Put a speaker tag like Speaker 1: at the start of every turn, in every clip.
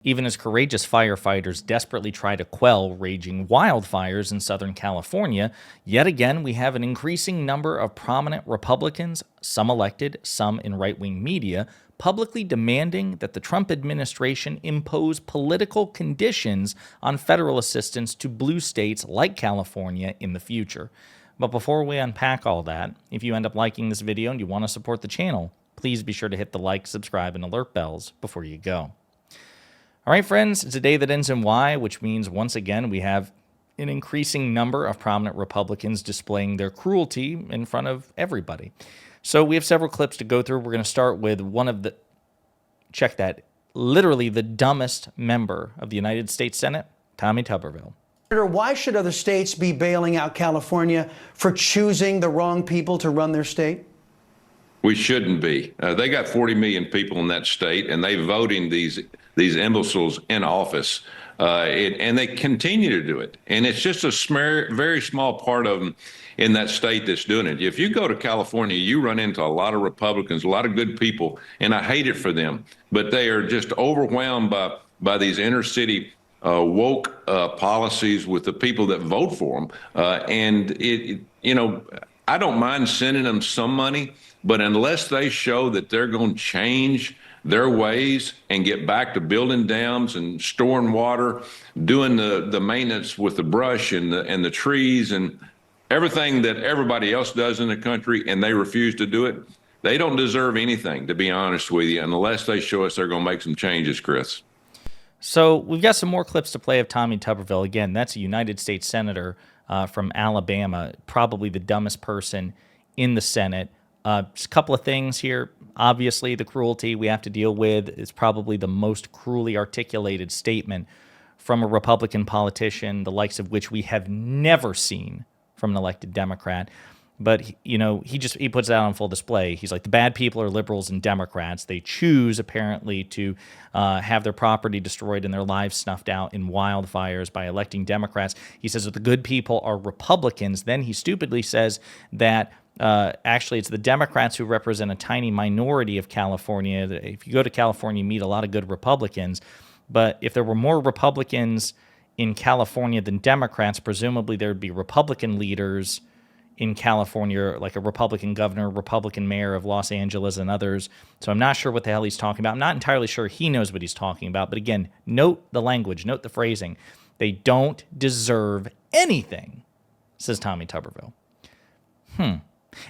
Speaker 1: Even as courageous firefighters desperately try to quell raging wildfires in Southern California, yet again we have an increasing number of prominent Republicans, some elected, some in right-wing media, publicly demanding that the Trump administration impose political conditions on federal assistance to blue states like California in the future. But before we unpack all that, if you end up liking this video and you want to support the channel, please be sure to hit the like, subscribe, and alert bells before you go. All right, friends, it's a day that ends in Y, which means once again we have an increasing number of prominent Republicans displaying their cruelty in front of everybody. So we have several clips to go through. We're going to start with one of the, check that, literally the dumbest member of the United States Senate, Tommy Tuberville.
Speaker 2: Why should other states be bailing out California for choosing the wrong people to run their state?
Speaker 3: We shouldn't be. They got 40 million people in that state, and they're voting these imbeciles in office, and they continue to do it. And it's just a very small part of them in that state that's doing it. If you go to California, you run into a lot of Republicans, a lot of good people, and I hate it for them. But they are just overwhelmed by these inner city woke policies with the people that vote for them. I don't mind sending them some money, but unless they show that they're going to change their ways and get back to building dams and storing water, doing the maintenance with the brush and the trees and everything that everybody else does in the country, and they refuse to do it, they don't deserve anything, to be honest with you, unless they show us they're going to make some changes, Chris.
Speaker 1: So we've got some more clips to play of Tommy Tuberville. Again, that's a United States Senator from Alabama, probably the dumbest person in the Senate. Just a couple of things here. Obviously, the cruelty we have to deal with is probably the most cruelly articulated statement from a Republican politician, the likes of which we have never seen from an elected Democrat. But, he puts that on full display. He's like, the bad people are liberals and Democrats. They choose, apparently, to have their property destroyed and their lives snuffed out in wildfires by electing Democrats. He says that the good people are Republicans. Then he stupidly says that actually it's the Democrats who represent a tiny minority of California. If you go to California, you meet a lot of good Republicans. But if there were more Republicans in California than Democrats, presumably there would be Republican leaders in California, like a Republican governor, Republican mayor of Los Angeles, and others. So I'm not sure what the hell he's talking about. I'm not entirely sure he knows what he's talking about. But again, note the language, note the phrasing. They don't deserve anything, says Tommy Tuberville.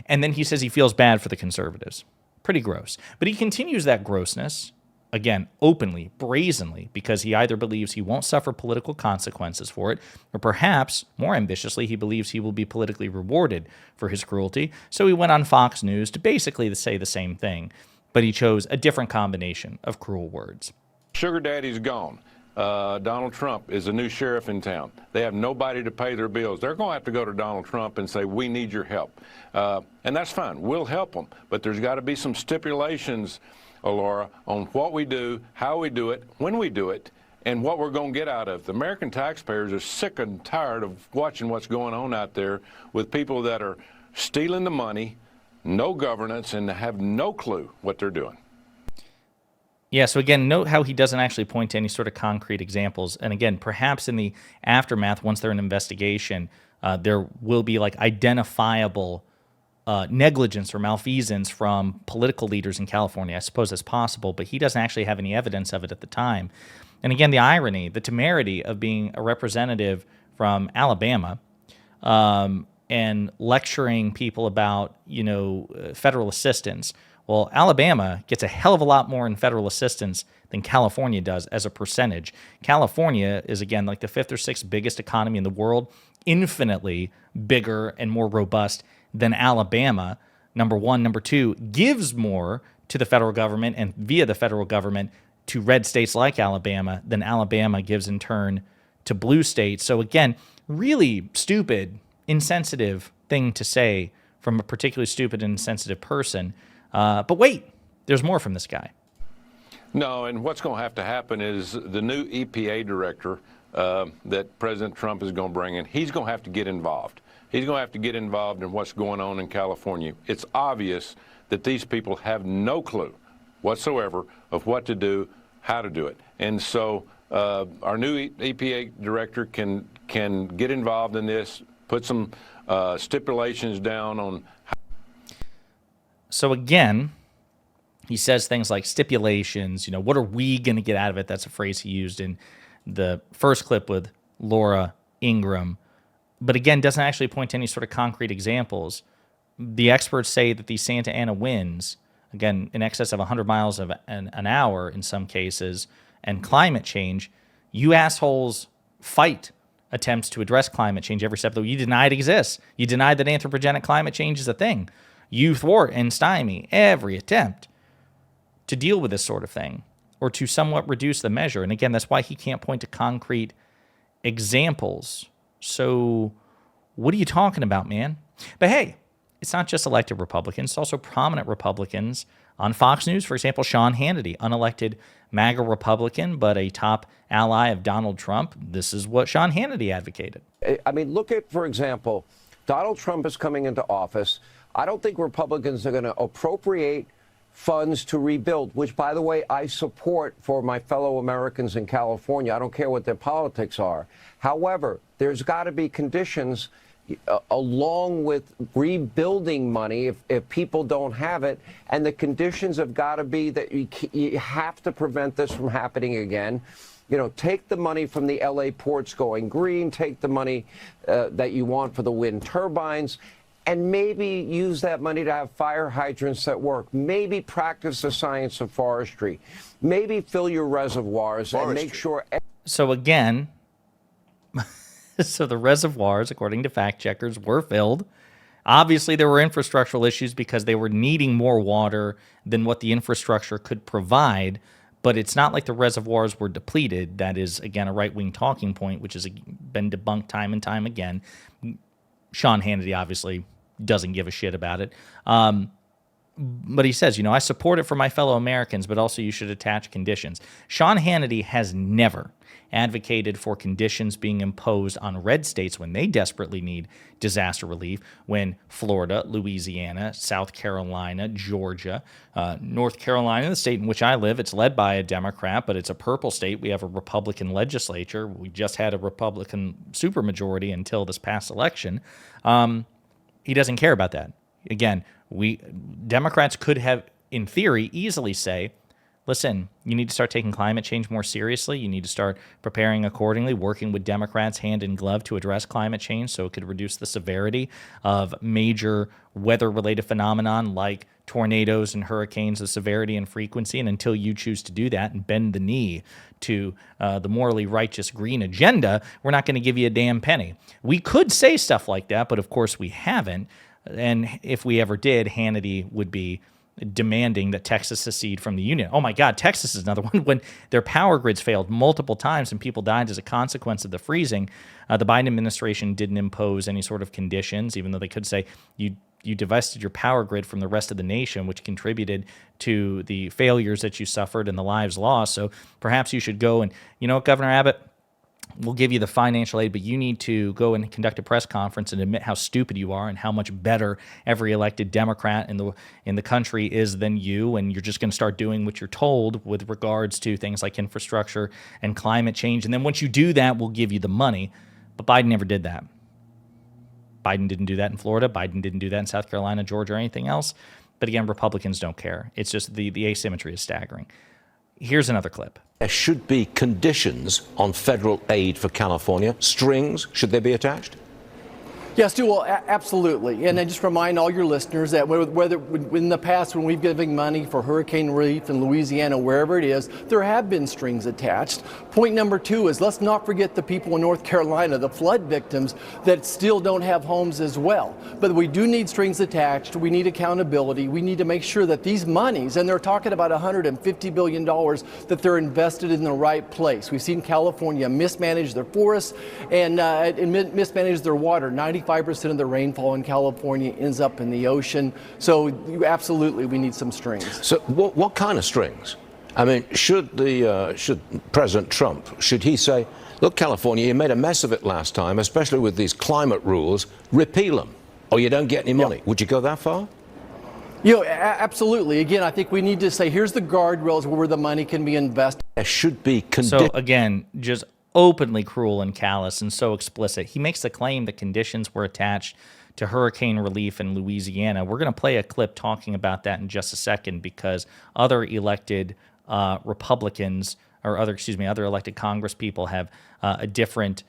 Speaker 1: And then he says he feels bad for the conservatives. Pretty gross. But he continues that grossness, again, openly, brazenly, because he either believes he won't suffer political consequences for it, or perhaps, more ambitiously, he believes he will be politically rewarded for his cruelty. So he went on Fox News to basically say the same thing, but he chose a different combination of cruel words.
Speaker 4: Sugar daddy's gone. Donald Trump is a new sheriff in town. They have nobody to pay their bills. They're going to have to go to Donald Trump and say, we need your help. And that's fine. We'll help them. But there's got to be some stipulations, Laura, on what we do, how we do it, when we do it, and what we're going to get out of it. The American taxpayers are sick and tired of watching what's going on out there with people that are stealing the money, no governance, and have no clue what they're doing.
Speaker 1: Yeah, so again, note how he doesn't actually point to any sort of concrete examples. And again, perhaps in the aftermath, once they're in investigation, there will be like identifiable negligence or malfeasance from political leaders in California. I suppose that's possible, but he doesn't actually have any evidence of it at the time. And again, the irony, the temerity of being a representative from Alabama and lecturing people about, federal assistance. Well, Alabama gets a hell of a lot more in federal assistance than California does as a percentage. California is, again, like the 5th or 6th biggest economy in the world, infinitely bigger and more robust than Alabama, number one. Number two, gives more to the federal government and via the federal government to red states like Alabama than Alabama gives in turn to blue states. So again, really stupid, insensitive thing to say from a particularly stupid and insensitive person. But wait, there's more from this guy.
Speaker 4: No, and what's going to have to happen is the new EPA director that President Trump is going to bring in, he's going to have to get involved. He's going to have to get involved in what's going on in California. It's obvious that these people have no clue whatsoever of what to do how to do it. And so our new EPA director can get involved in this, put some stipulations down on.
Speaker 1: So again, he says things like stipulations, you know, what are we going to get out of it? That's a phrase he used in the first clip with Laura Ingraham. But again, doesn't actually point to any sort of concrete examples. The experts say that these Santa Ana winds, again, in excess of 100 miles an hour in some cases, and climate change, you assholes fight attempts to address climate change every step of the way. You deny it exists. You deny that anthropogenic climate change is a thing. You thwart and stymie every attempt to deal with this sort of thing or to somewhat reduce the measure. And again, that's why he can't point to concrete examples. So what are you talking about, man? But hey, it's not just elected Republicans. It's also prominent Republicans on Fox News. For example, Sean Hannity, unelected MAGA Republican, but a top ally of Donald Trump. This is what Sean Hannity advocated.
Speaker 5: I mean, look at, for example, Donald Trump is coming into office. I don't think Republicans are going to appropriate funds to rebuild, which, by the way, I support for my fellow Americans in California. I don't care what their politics are. However, there's got to be conditions along with rebuilding money if people don't have it. And the conditions have got to be that you have to prevent this from happening again. You know, take the money from the LA ports going green, take the money that you want for the wind turbines, and maybe use that money to have fire hydrants that work. Maybe practice the science of forestry. Maybe fill your reservoirs and make sure.
Speaker 1: So again, so the reservoirs, according to fact checkers, were filled. Obviously, there were infrastructural issues because they were needing more water than what the infrastructure could provide. But it's not like the reservoirs were depleted. That is, again, a right-wing talking point, which has been debunked time and time again. Sean Hannity obviously doesn't give a shit about it. But he says, you know, I support it for my fellow Americans, but also you should attach conditions. Sean Hannity has never advocated for conditions being imposed on red states when they desperately need disaster relief, when Florida, Louisiana, South Carolina, Georgia, North Carolina, the state in which I live, it's led by a Democrat, but it's a purple state. We have a Republican legislature. We just had a Republican supermajority until this past election. He doesn't care about that. Again, Democrats could have, in theory, easily say, listen, you need to start taking climate change more seriously. You need to start preparing accordingly, working with Democrats hand in glove to address climate change so it could reduce the severity of major weather-related phenomenon like tornadoes and hurricanes, the severity and frequency. And until you choose to do that and bend the knee to the morally righteous green agenda, we're not going to give you a damn penny. We could say stuff like that, but of course we haven't. And if we ever did, Hannity would be demanding that Texas secede from the union. Oh my God, Texas is another one. When their power grids failed multiple times and people died as a consequence of the freezing, the Biden administration didn't impose any sort of conditions, even though they could say you divested your power grid from the rest of the nation, which contributed to the failures that you suffered and the lives lost. So perhaps you should go and, you know what, Governor Abbott, we'll give you the financial aid, but you need to go and conduct a press conference and admit how stupid you are and how much better every elected Democrat in the country is than you, and you're just going to start doing what you're told with regards to things like infrastructure and climate change. And then once you do that, we'll give you the money. But Biden never did that. Biden didn't do that in Florida. Biden didn't do that in South Carolina, Georgia, or anything else. But again, Republicans don't care. It's just the asymmetry is staggering. Here's another clip.
Speaker 6: There should be conditions on federal aid for California. Strings, should they be attached?
Speaker 7: Yes, Stu, well, absolutely. And I just remind all your listeners that whether in the past when we've given money for hurricane relief in Louisiana, wherever it is, there have been strings attached. Point number two is let's not forget the people in North Carolina, the flood victims that still don't have homes as well. But we do need strings attached. We need accountability. We need to make sure that these monies, and they're talking about $150 billion, that they're invested in the right place. We've seen California mismanage their forests and mismanage their water. 95% of the rainfall in California ends up in the ocean. So absolutely, we need some strings.
Speaker 6: So what kind of strings? I mean, should President Trump, should he say, look, California, you made a mess of it last time, especially with these climate rules, repeal them, or you don't get any money?
Speaker 7: Yeah.
Speaker 6: Would you go that far?
Speaker 7: Absolutely. Again, I think we need to say, here's the guardrails where the money can be invested.
Speaker 6: There should be
Speaker 1: So again, just openly cruel and callous and so explicit. He makes the claim that conditions were attached to hurricane relief in Louisiana. We're going to play a clip talking about that in just a second because other elected Republicans or other elected Congress people have a different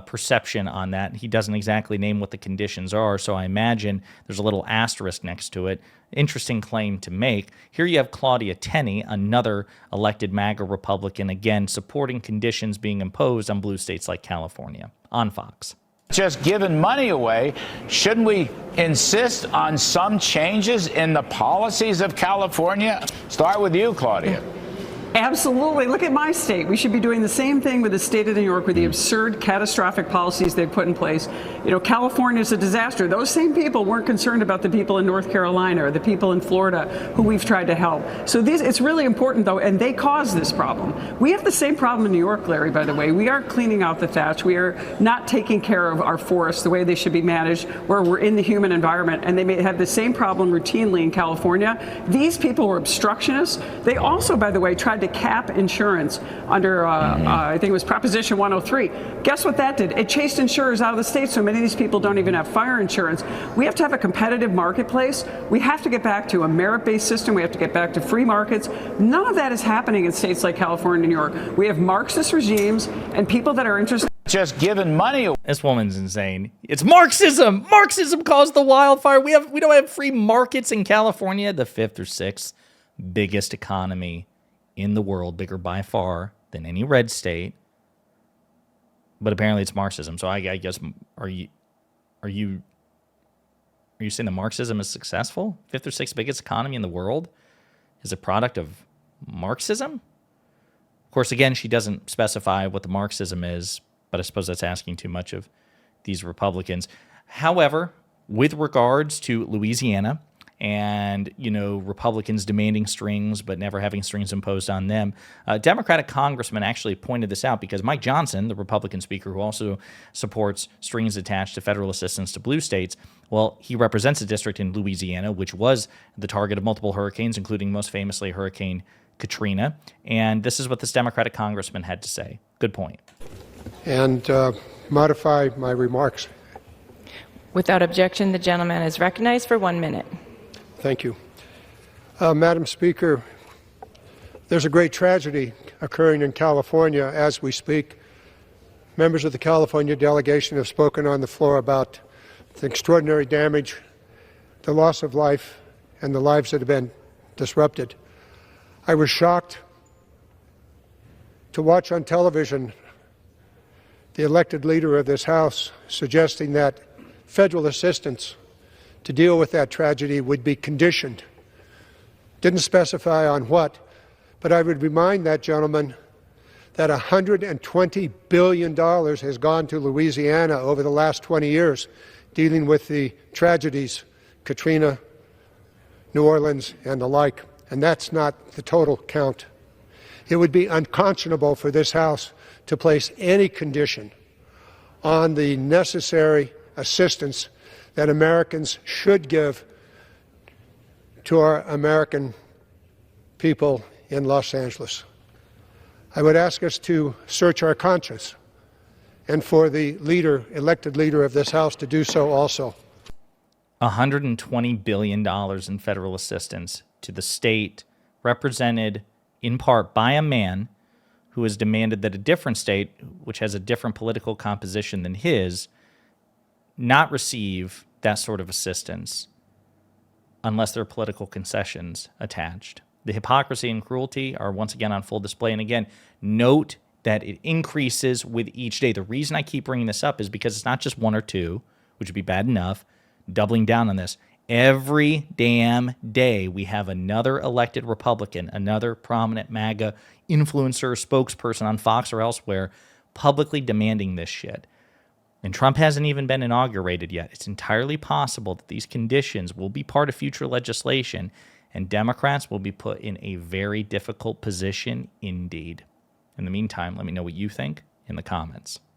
Speaker 1: perception on that. He doesn't exactly name what the conditions are, so I imagine there's a little asterisk next to it. Interesting claim to make. Here you have Claudia Tenney, another elected MAGA Republican, again supporting conditions being imposed on blue states like California on Fox.
Speaker 8: Just giving money away, shouldn't we insist on some changes in the policies of California? Start with you, Claudia.
Speaker 9: Absolutely. Look at my state. We should be doing the same thing with the state of New York with the absurd, catastrophic policies they've put in place. California is a disaster. Those same people weren't concerned about the people in North Carolina or the people in Florida who we've tried to help. So it's really important, though, and they caused this problem. We have the same problem in New York, Larry, by the way. We aren't cleaning out the thatch. We are not taking care of our forests the way they should be managed, where we're in the human environment, and they may have the same problem routinely in California. These people were obstructionists. They also, by the way, tried to cap insurance under, I think it was Proposition 103. Guess what that did? It chased insurers out of the state, so many of these people don't even have fire insurance. We have to have a competitive marketplace. We have to get back to a merit-based system. We have to get back to free markets. None of that is happening in states like California and New York. We have Marxist regimes and people that are interested.
Speaker 8: Just giving money away.
Speaker 1: This woman's insane. It's Marxism. Marxism caused the wildfire. We don't have free markets in California, the fifth or sixth biggest economy in the world, bigger by far than any red state. But apparently it's Marxism. So I guess are you saying that Marxism is successful? Fifth or sixth biggest economy in the world is a product of Marxism? Of course, again, she doesn't specify what the Marxism is, but I suppose that's asking too much of these Republicans. However, with regards to Louisiana and, Republicans demanding strings but never having strings imposed on them, a Democratic congressman actually pointed this out because Mike Johnson, the Republican speaker who also supports strings attached to federal assistance to blue states, well, he represents a district in Louisiana, which was the target of multiple hurricanes, including most famously Hurricane Katrina. And this is what this Democratic congressman had to say. Good point.
Speaker 10: And modify my remarks.
Speaker 11: Without objection, the gentleman is recognized for 1 minute.
Speaker 10: Thank you. Madam Speaker, there's a great tragedy occurring in California as we speak. Members of the California delegation have spoken on the floor about the extraordinary damage, the loss of life, and the lives that have been disrupted. I was shocked to watch on television the elected leader of this House suggesting that federal assistance to deal with that tragedy would be conditioned. Didn't specify on what, but I would remind that gentleman that $120 billion has gone to Louisiana over the last 20 years dealing with the tragedies, Katrina, New Orleans, and the like. And that's not the total count. It would be unconscionable for this House to place any condition on the necessary assistance that Americans should give to our American people in Los Angeles. I would ask us to search our conscience and for the elected leader of this House to do so also.
Speaker 1: $120 billion in federal assistance to the state, represented in part by a man who has demanded that a different state, which has a different political composition than his, not receive that sort of assistance unless there are political concessions attached. The hypocrisy and cruelty are once again on full display. And again, note that it increases with each day. The reason I keep bringing this up is because it's not just one or two, which would be bad enough, doubling down on this. Every damn day we have another elected Republican, another prominent MAGA influencer, spokesperson on Fox or elsewhere, publicly demanding this shit. And Trump hasn't even been inaugurated yet. It's entirely possible that these conditions will be part of future legislation, and Democrats will be put in a very difficult position indeed. In the meantime, let me know what you think in the comments.